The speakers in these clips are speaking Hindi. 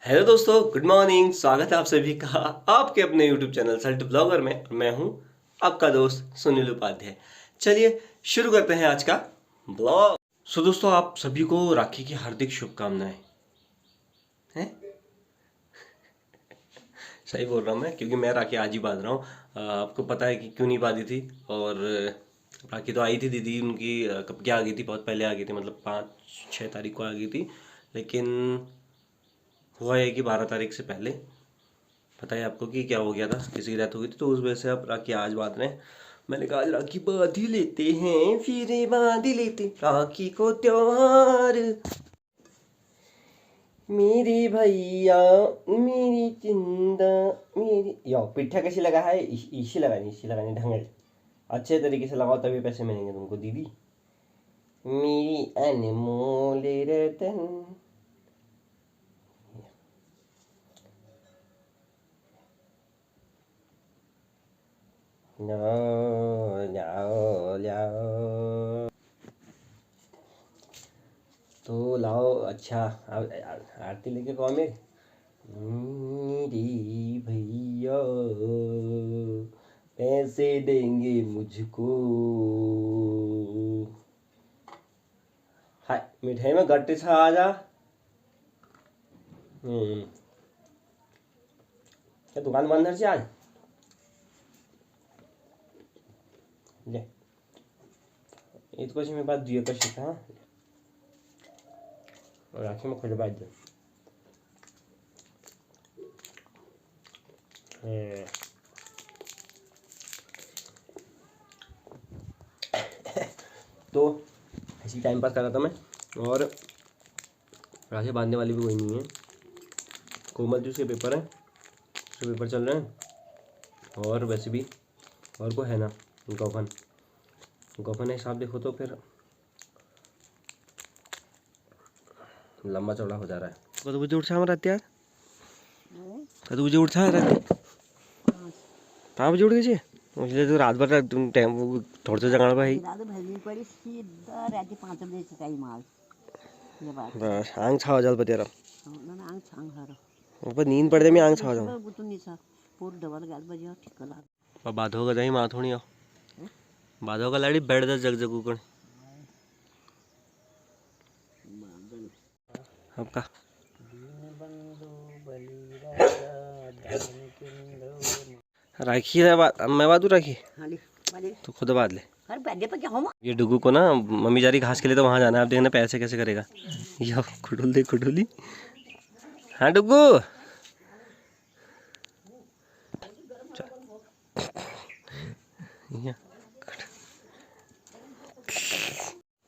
हेलो दोस्तों, गुड मॉर्निंग। स्वागत है आप सभी का आपके अपने यूट्यूब चैनल सल्ट ब्लॉगर में। मैं हूं आपका दोस्त सुनील उपाध्याय। चलिए शुरू करते हैं आज का ब्लॉग। दोस्तों, आप सभी को राखी की हार्दिक शुभकामनाएं हैं। सही बोल रहा हूं मैं, क्योंकि मैं राखी आज ही बांध रहा हूँ। आपको पता है कि क्यों नहीं बांधी थी। और राखी तो आई थी दीदी उनकी, कब क्या आ गई थी, बहुत पहले आ गई थी, मतलब 5-6 तारीख को आ गई थी। लेकिन हुआ है कि 12 तारीख से पहले पता है आपको कि क्या हो गया था, किसी की डेथ हो गई थी, तो उस वजह से आप राखी आज बांध रहे हैं। मैंने कहा आज राखी बांध ही लेते हैं, फिर बांध ही लेते राखी को त्योहार। मेरे भैया, मेरी चिंदा, मेरी यो पिठा कैसी लगा है, इसी लगानी ढंग से अच्छे तरीके से लगाओ, तभी पैसे मिलेंगे तुमको दीदी, मेरी अनमोल रतन। लाओ लाओ लाओ, तो लाओ। अच्छा, आरती लेके कौन मेरे मेरी भैया पैसे देंगे मुझको। हाय मिठाई में गट्टे छा आ जा। क्या दुकान बंद है आज? ले ये तो कुछ मेरे पास दिया कशी था। और राखी में खुद बात दे। तो ऐसी टाइम पास कर रहा था मैं, और राखी बांधने वाली भी कोई नहीं है। कोमल जी उसके पेपर है, उसके पेपर चल रहे हैं। और वैसे भी और को है ना गौफन, गौफन हिसाब देखो तो फिर लंबा चौड़ा हो जा रहा है। कद बजे उठा रहती यार, कद बजे उठा रहती 5 बजे उठ गई। मुझे तो रात भर टाइम थोड़ा सा जगाना भाई। बस आंग छाव जाल बतेरा ऊपर नींद पड़ जाए, मैं आंग छाव जाऊँ। बाधो का दही माँ थोड़ी आओ, बाधो का लाड़ी बैठ जा जग जग उकड़ आपका। राखी है मैं बांधू राखी, तो खुद बांध ले। ये डुगू को ना मम्मी जा रही घास के लिए, तो वहाँ जाना है। आप देखना पैसे कैसे करेगा। यो खुडुल दे खुडुली। हाँ डुगू,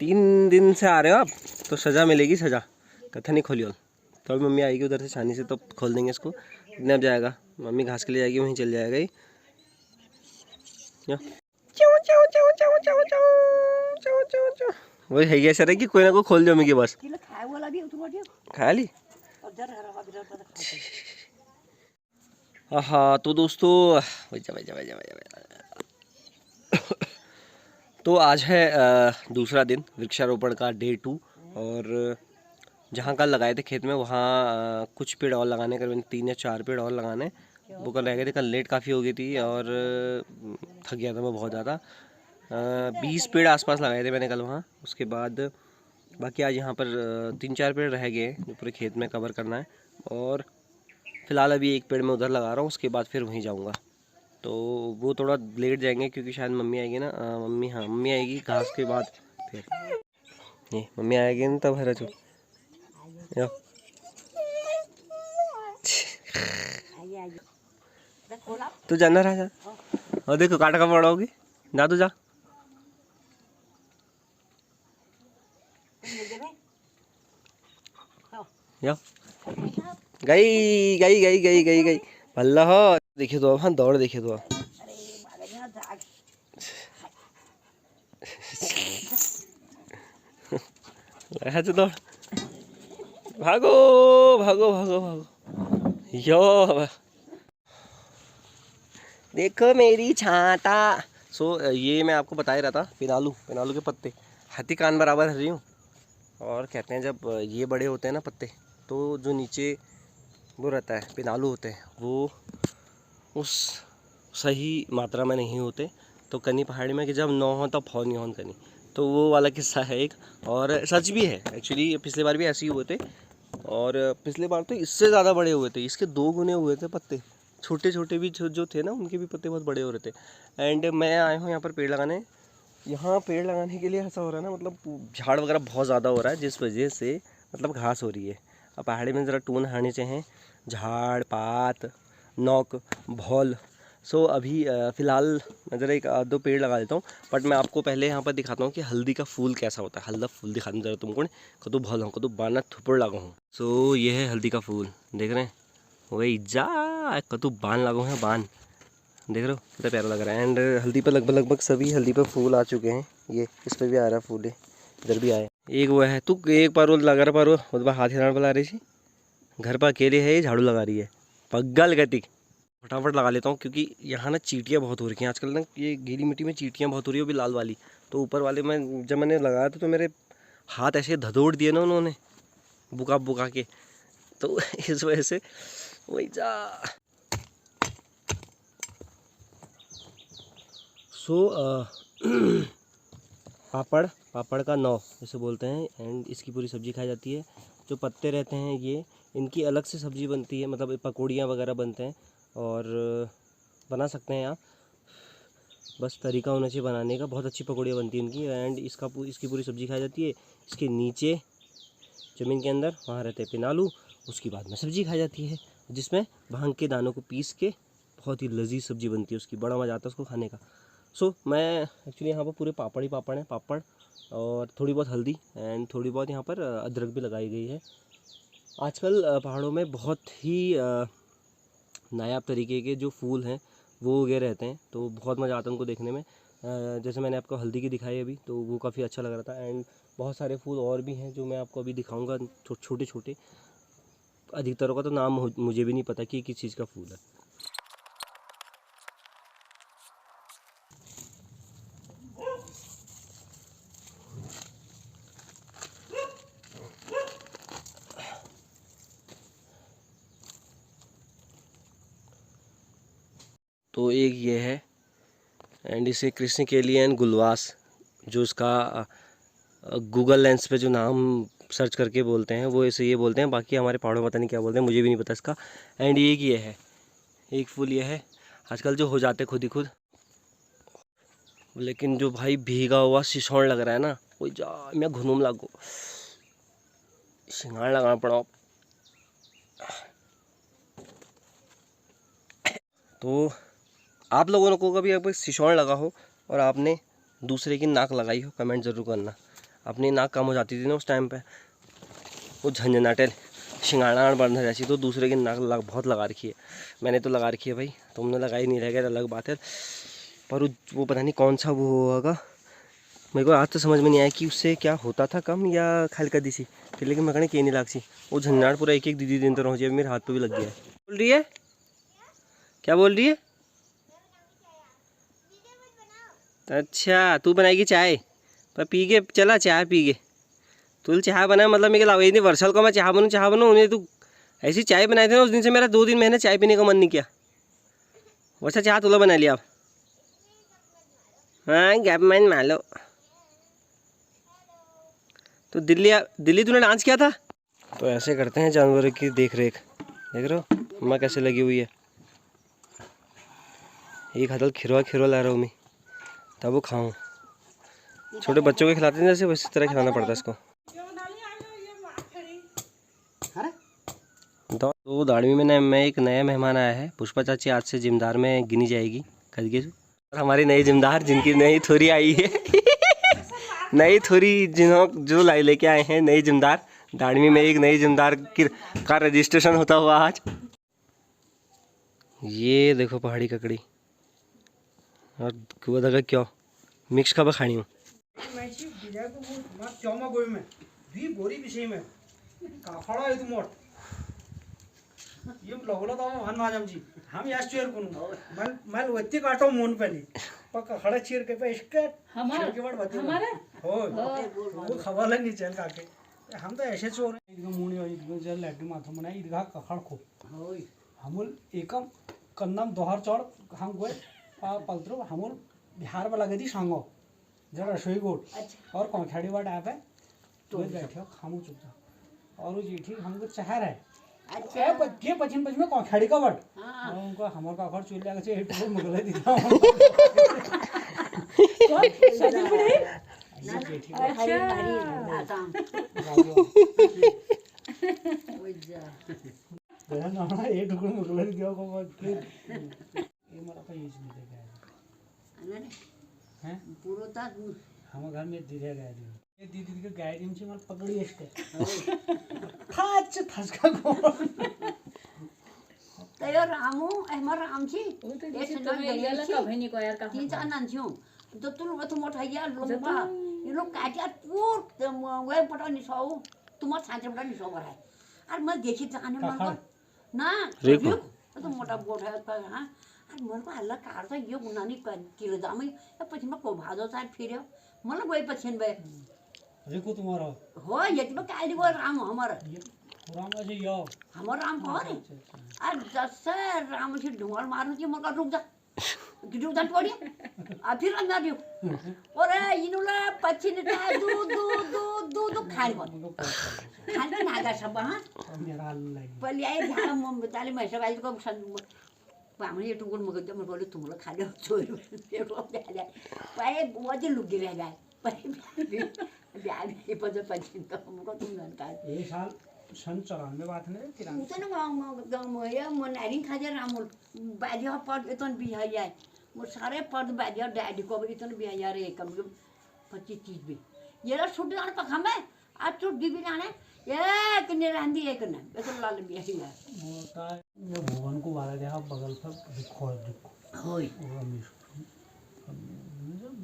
3 दिन से आ रहे हो आप, तो सज़ा मिलेगी, सज़ा। कथा नहीं खोली हो तो अभी मम्मी आएगी उधर से छानी से, तो खोल देंगे इसको। इतने अब जाएगा, मम्मी घास के लिए जाएगी, वहीं चल जाएगा ही। वही है ये सर है कि कोई ना कोई खोल दो मिगी बस। खा ली। हाँ तो दोस्तों, तो आज है दूसरा दिन वृक्षारोपण का, डे 2। और जहाँ कल लगाए थे खेत में, वहाँ कुछ पेड़ और लगाने, करीबन 3 या 4 पेड़ और लगाने, वो कल रह गए थे। कल लेट काफ़ी हो गई थी और थक गया था मैं बहुत ज़्यादा। 20 पेड़ आसपास लगाए थे मैंने कल वहाँ। उसके बाद बाकी आज यहाँ पर 3-4 पेड़ रह गए जो पूरे खेत में कवर करना है। और फिलहाल अभी एक पेड़ मैं उधर लगा रहा हूँ, उसके बाद फिर वहीं जाऊँगा। तो वो थोड़ा लेट जाएंगे क्योंकि शायद मम्मी आएगी ना। मम्मी, हाँ मम्मी आएगी घास के बाद। फिर ये मम्मी आएगी ना तब हरा चुप। तू जाना राजा, और देखो काटा का पड़ा होगी, जा तू जा। यो गई गई गई गई गई गई भल्ला हो। देखिए तो हाँ दौड़, देखिए तो लगा तो दौड़, भागो भागो भागो भागो। यो देखो मेरी छाता। ये मैं आपको बता ही रहा था, पिनालू, पिनालू के पत्ते हाथी कान बराबर हरी हूँ। और कहते हैं जब ये बड़े होते हैं ना पत्ते, तो जो नीचे वो रहता है, पिनालू होते हैं, वो उस सही मात्रा में नहीं होते। तो कनी पहाड़ी में कि जब 9 हो तब फौन नहीं हो कनी, तो वो वाला किस्सा है एक। और सच भी है एक्चुअली, पिछले बार भी ऐसे ही हुए थे, और पिछले बार तो इससे ज़्यादा बड़े हुए थे, इसके 2 गुने हुए थे पत्ते। छोटे छोटे भी जो थे ना, उनके भी पत्ते बहुत बड़े हो रहे थे। एंड मैं आया हूँ यहाँ पर पेड़ लगाने। यहाँ पेड़ लगाने के लिए ऐसा हो रहा है ना, मतलब झाड़ वगैरह बहुत ज़्यादा हो रहा है, जिस वजह से मतलब घास हो रही है। अब पहाड़ी में ज़रा टून हाने चाहिए, झाड़ पात नौक भौल। सो अभी फ़िलहाल मैं ज़रा 1-2 पेड़ लगा देता हूँ। बट मैं आपको पहले यहाँ पर दिखाता हूँ कि हल्दी का फूल कैसा होता है। हल्दा फूल दिखा दूँ ज़रा तुमको, कदू भौल हूँ कदू बाना थुपड़ लगा हूँ। सो ये है हल्दी का फूल, देख रहे हैं, वही जा कदू बान लागू है, बान देख रहे हो कितना प्यारा लग रहा है। एंड हल्दी पर लगभग सभी हल्दी पर फूल आ चुके हैं। ये इस पर भी आ रहा है फूल, इधर भी आया एक। वो है तू एक बार लगा रहा पारो, मतलब हाथ हिलाने बुला रही थी, घर पर अकेले है, ये झाड़ू लगा रही है पग्गल गति। फटाफट लगा लेता हूँ क्योंकि यहाँ ना चींटियाँ बहुत हो रही हैं आजकल ना, ये गीली मिट्टी में चींटियाँ बहुत हो रही है, वो भी लाल वाली। तो ऊपर वाले में जब मैंने लगाया था तो मेरे हाथ ऐसे धदोड़ दिए ना उन्होंने, बुका बुका के, तो इस वजह से वही जा। सो पापड़ का नौ इसे बोलते हैं। एंड इसकी पूरी सब्ज़ी खाई जाती है। जो पत्ते रहते हैं ये, इनकी अलग से सब्ज़ी बनती है, मतलब पकौड़ियाँ वगैरह बनते हैं, और बना सकते हैं आप, बस तरीका होना चाहिए बनाने का। बहुत अच्छी पकौड़ियाँ बनती हैं इनकी। एंड इसकी पूरी सब्ज़ी खाई जाती है। इसके नीचे ज़मीन के अंदर वहाँ रहते हैं पिनालू, उसकी बाद में सब्ज़ी खाई जाती है, जिसमें भांग के दानों को पीस के बहुत ही लजीज सब्ज़ी बनती है उसकी, बड़ा मज़ा आता है उसको खाने का। सो मैं एक्चुअली यहाँ पर पूरे पापड़ ही पापड़ हैं, पापड़ और थोड़ी बहुत हल्दी एंड थोड़ी बहुत यहाँ पर अदरक भी लगाई गई है। आजकल पहाड़ों में बहुत ही नायाब तरीके के जो फूल हैं वो उगे रहते हैं, तो बहुत मज़ा आता है उनको देखने में। जैसे मैंने आपको हल्दी की दिखाई अभी, तो वो काफ़ी अच्छा लग रहा था। एंड बहुत सारे फूल और भी हैं जो मैं आपको अभी दिखाऊंगा, छोटे छोटे। अधिकतरों का तो नाम मुझे भी नहीं पता कि किस चीज़ का फूल है। तो एक ये है, एंड इसे कृष्ण केलियन गुलवास, जो इसका गूगल लेंस पे जो नाम सर्च करके बोलते हैं वो इसे ये बोलते हैं, बाकी हमारे पहाड़ों में पता नहीं क्या बोलते हैं, मुझे भी नहीं पता इसका। एंड ये है एक फूल, ये है आजकल जो हो जाते खुद ही खुद, लेकिन जो भाई भीगा हुआ सिसौड़ लग रहा है ना, वो जा मैं घुनूम लागो सिंगार लगाना पड़ा। तो आप लोगों को कभी अब सिसौड़ लगा हो और आपने दूसरे की नाक लगाई हो, कमेंट ज़रूर करना। अपनी नाक कम हो जाती थी ना उस टाइम पे, वो झंझनाटे शिंगाड़ा बढ़ने जैसी, तो दूसरे की नाक बहुत लगा रखी है। मैंने तो लगा रखी है भाई, तुमने लगाई नहीं रहेगा अलग बात है, पर वो पता नहीं कौन सा वो होगा। मेरे को आज तो समझ में नहीं आया कि उससे क्या होता था कम या खाल कर दी सी, लेकिन मैं कहने के नहीं लाग सी, वो झंझाड़ पूरा एक दीदी दिन तो रह जाए, मेरे हाथ पे भी लग गया है। बोल रही है, क्या बोल रही है? अच्छा तू बनाएगी चाय, पर पी के चला, चाय पी के तू चाय बना, मतलब मेरे लागे नहीं वर्षल को मैं चाय बनूँ उन्हें तू ऐसी चाय बनाए थे ना, उस दिन से मेरा 2 दिन महीने चाय पीने का मन नहीं किया। वैसा चाय तुला बना लिया आप? हाँ गैप मैन मान लो। तो दिल्ली तूने डांस किया था। तो ऐसे करते हैं जानवरों की देख रेख, देख रहे हो माँ कैसे लगी हुई है। एक हथल खिरवा ला रहा हूँ मैं, तब वो खाऊँ। छोटे बच्चों को खिलाते हैं जैसे, वैसे तरह खिलाना पड़ता है इसको। तो दाड़वी में मैं एक नया मेहमान आया है, पुष्पा चाची आज से जिम्मेदार में गिनी जाएगी कदगे। हमारी नई जिम्मेदार जिनकी नई थोड़ी आई है नई थोड़ी जो लाई लेके आए हैं नई जिम्मेदार, दाड़वी में एक नई जिम्मेदार का रजिस्ट्रेशन होता हुआ आज। ये देखो पहाड़ी ककड़ी और कुआ क्यों मिक्स कब खानी हूँ। ये लगलो तो हम नाजम जी हम यार चेयर करूं मैं वत्ती काटो मोन पहले पक्का खड़ा चेयर के पे इसके हमारे के बाद बता हमारे हो वो खवाला नहीं चल काके हम तो ऐसे चोर हैं इधर मुनी और इधर जल लैट्रिन माथुम बनाए इधर कखड़ खो हमल एकम कन्नम दोहर चढ़ हम गए पलत्रो हमल बिहार वाला गदी सांगो जरा रसोई गोट और कौखड़ी वाट ऐप है तो बैठे खामो चुपचाप और वो जीठी हमको चाह रहा है अच्छा के पचिन में कौखड़ी का वट उनका हमार का घर चल जाएगा से हेट को मगले दिखा सजन पड़े अच्छा ना ये टुकड़ मगले दिखा को के ये मारा का यूज नहीं देगा हैं पूरा ता हम घर में दीदी गए ये दीदी के गाय दिन से मार पकड़ी इसके थाच थसका को तयो रामू हमर राम छी ये सुनो गलियाला का भनी को यार का तीन चार नन छियो तो तुम वो मोटा या लोंबा ये लोग काटिया पूर वे पटा नि सौ तुम छांचे पटा नि सौ भराय और मैं देखी जाने मन ना रेको तो मोटा बोट है का हां और मन को हल्ला कार तो ये गुनानी किलो दामै पछि म को भाजो साथ फिर्यो मलाई गए पछि बे रेको तुम्हारा हो यति में काली वो राम हमारा राम अजय यो हमार राम पारे आज जैसे राम से ढोल मारू जी मगर रुक जा गिरू जा पड़ी आ फिर अंदर दियो ओरे इनुला पछिन ता दू दू दू दू दू खाइ बन खाइ नागा सब हां मेरा लाइक पहिले आइ झा म बताले मैसे गाइस को सन पामने ये टुकुर मगर जम बोले तुमला खा दे छोरी फेको ब्याले पाए वजे लुगी रह जाए पाए ब्याले पजे पछिन तो हमको तुम जानकार ये साल सन 94 बात नहीं तिरंगा उतने गाँव में ये मन एरिंग खाजे रामुल बाजिया पद इतन बिहार जाए वो सारे पद बाजिया डैडी को भी इतन बिहार जा रहे कम से कम 25-30 भी ये लोग छुट्टी जाने पर हमें आज छुट्टी भी जाने ये किन्ने रहती है किन्ने ऐसे लाल बिहार ही है होता है ये भवन को वाला देखा बगल पर दिखो होय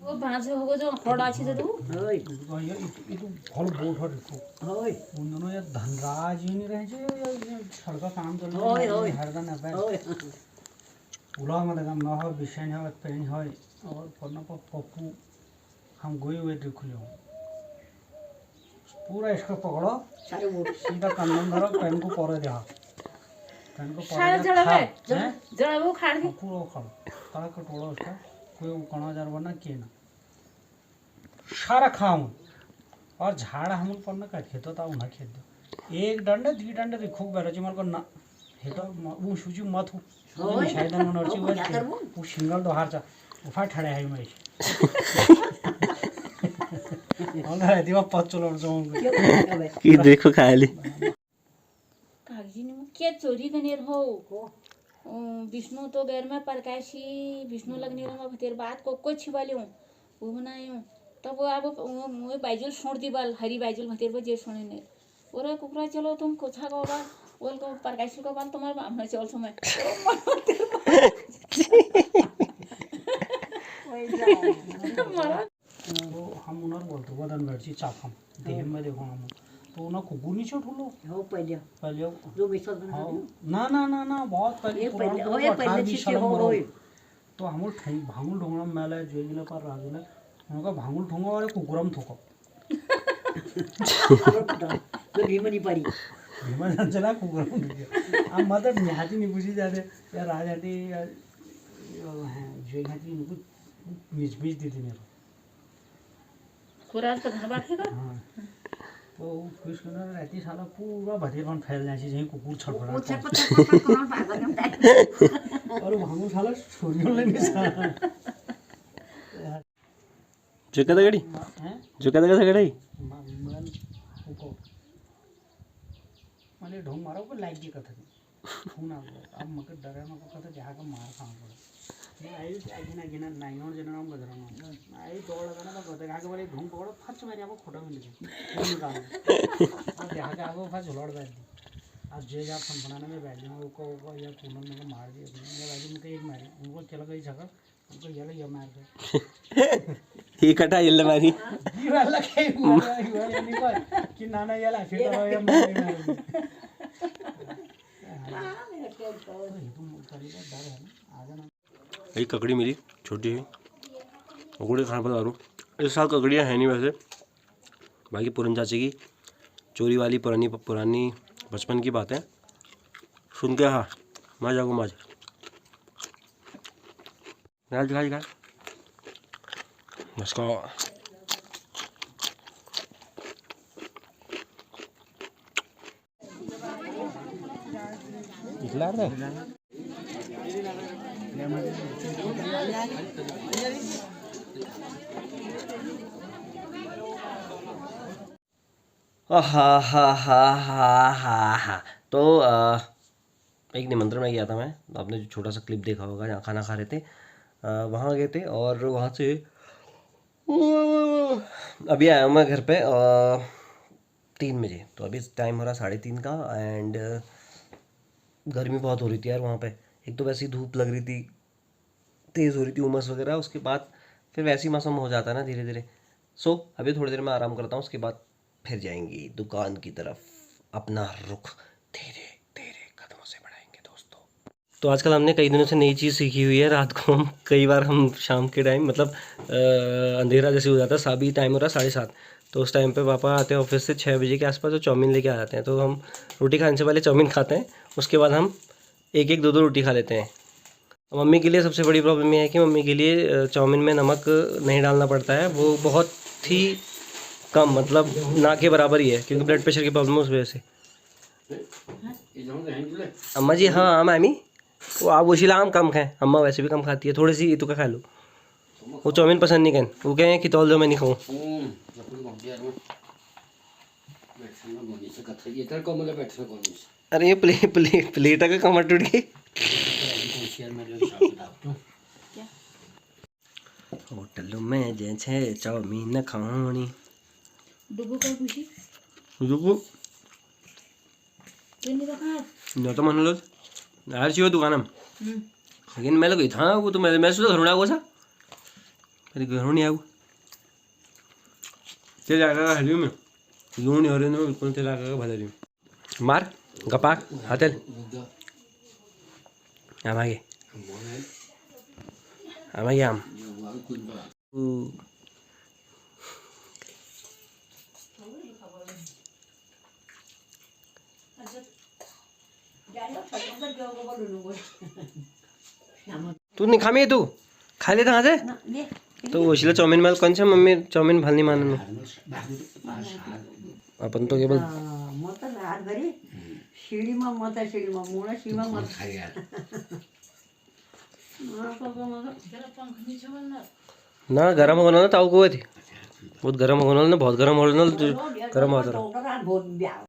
वो बांस होगो जो खड़ा छी तू होय ये तो फल बोट है देखो होय उन दोनों ये धनराज ही नहीं रहे ये सड़का काम चल होय होय हरदन है होय उला में लगा ना हो विषय है पेन है और पन्ना पर पप्पू हम गोई हुए देख लियो पूरा इसको पकड़ो सारे वो सीधा कानून धरो पेन को परे दे पेन को सारा परे जड़ा दे है जड़ा वो खाड़ के पूरा खड़ तारा को टोड़ो उसका कोई कणा जार बना के ना सारा खाऊं और झाड़ हम पन्ना काट खेतो ता उना खेत दो एक डंडे दी डंडे रे खूब बेरची मार को ना हे तो वो सुजी मत हो शायद मन नरची वो सिंगल दो हार चा उफा ठड़े है मैं और दिवा पचलो जो कि देखो खाली कागजी ने के चोरी कनेर हो विष्णु तो गैर में प्रकाशी विष्णु लगने में भतेर बात को छिवालियो वो बनायो तब अब वो बाइजल छोड़ दी बाल हरी बाइजल भतेर पर जे सुने ने ओरे कुकरा चलो तुम कोछा को बाल बोल को प्रकाशी को बाल तुम्हारे हमने चल समय वो हम उनर बोलते वदन बैठी चाफम देह में देखो हम तो ना कुकुर नहीं छोड़ लो हो पहले पहले जो विश्वास बना ना ना ना ना बहुत पहले पहले होए पहले छिटे हो होए तो हम भांगुल ढोंगड़ा मेले जोगिले पर राजुले उनका भांगुल ढोंगा वाले कुकुरम थोको तो रीमनी पड़ी भीमा चला कुकुरम हम मतलब निहाती नहीं पूछी जाते या राजाटी या हैं जो निहाती इनको बीच बीच दी थी मेरे खुराज का धन बाटेगा हाँ तो कुछ ना रहती साला पूरा भतीरवन फैल जाए जहीं कुकुर छटपटा वो छटपटा कौन भागा नहीं और भांगू साला छोरियों लेने साला जो कदा गड़ी हैं जो कदा कदा गड़ी मन को माने ढोंग मारो को लाइक जी कथा खून आ अब मके डरे मको कथा जहां का मार खा पड़े ये आई गिना गिना नहीं और जना नाम गदरा आई दौड़ लगाना तो गदे आगे वाले ढोंग पकड़ो फच मारे आपको खोटा मिल गया निकाल और जहां के आगे फच झोलड़ बैठ दी अब जे जा फन बनाने में बैठ जाओ को या पूनम ने मार दिया ये बाजू में एक मारी उनको चला गई झगड़ उनको ये मार दे ये कटा ये मारी ये वाला के ये नहीं कोई कि नाना ये ला फिर तो ये मार ये ककड़ी मेरी छोटी है उगड़े खाने पर दारू इस साल ककड़ियाँ हैं नहीं वैसे बाकी पूरन चाची की चोरी वाली पुरानी पुरानी बचपन की बातें सुन के हाँ मजा को मजा। गाइस इसको निकला रहा हा हा हा हा हा हा। तो एक निमंत्रण में गया था मैं, तो आपने जो छोटा सा क्लिप देखा होगा जहाँ खाना खा रहे थे, वहाँ गए थे और वहाँ से अभी आया हूँ मैं घर पे 3 बजे। तो अभी टाइम हो रहा 3:30 का एंड गर्मी बहुत हो रही थी यार वहाँ पे। एक तो वैसे ही धूप लग रही थी, तेज़ हो रही थी उमस वगैरह, उसके बाद फिर वैसे ही मौसम हो जाता है ना धीरे धीरे। सो अभी थोड़ी देर में आराम करता हूँ, उसके बाद फिर जाएंगे दुकान की तरफ, अपना रुख धीरे धीरे कदमों से बढ़ाएंगे दोस्तों। तो आजकल हमने कई दिनों से नई चीज़ सीखी हुई है, रात को हम कई बार हम शाम के टाइम मतलब अंधेरा जैसे हो जाता है, अभी टाइम हो रहा है 7:30, तो उस टाइम पे पापा आते हैं ऑफिस से 6 बजे के आसपास, तो चाउमीन लेके आ जाते हैं। तो हम रोटी खाने से पहले चाउमीन खाते हैं, उसके बाद हम एक एक दो दो रोटी खा लेते हैं। मम्मी के लिए सबसे बड़ी प्रॉब्लम ये है कि मम्मी के लिए चाउमीन में नमक नहीं डालना पड़ता है, वो बहुत ही कम, मतलब ना के बराबर ही है, क्योंकि ब्लड प्रेशर की प्रॉब्लम है उस वजह से। अम्मा जी हाँ आम आमी वो आप वशीला आम कम खाएं, अम्मा वैसे भी कम खाती है, थोड़ी सी तो क्या खा लो। वो चाउमीन पसंद नहीं करें, वो कहें कि तौल दो मैं नहीं खाऊँ। अरे ये प्लेट का कमर टूट गई। होटल में जैसे चाउमीन खानी डुबू काय खुशी रुको तुम्ही रखा न तो मान लो यार चाहिए दुकान में, लेकिन मैं लोग था वो तो मैं सोचा घरों आगो सा, अरे घरों नहीं आगो चल जाएगा हरी में यूं नहीं हो रही ना बिल्कुल, चल आएगा भले रही मार गपाक हाथल आम आगे आम तू नहीं खामी तू खा लेता कहाँ से। तो वशिला चाउमीन मला कौन सा मम्मी चाउमीन भाल नाही मानून आपण तो केवळ मत रात घरी शिडीमा मत शिडीमा मुळा शिवा मत ना गरम होना ना ताऊ को थी बहुत गरम होना ना, बहुत गरम होना ना, गरम होता रहा।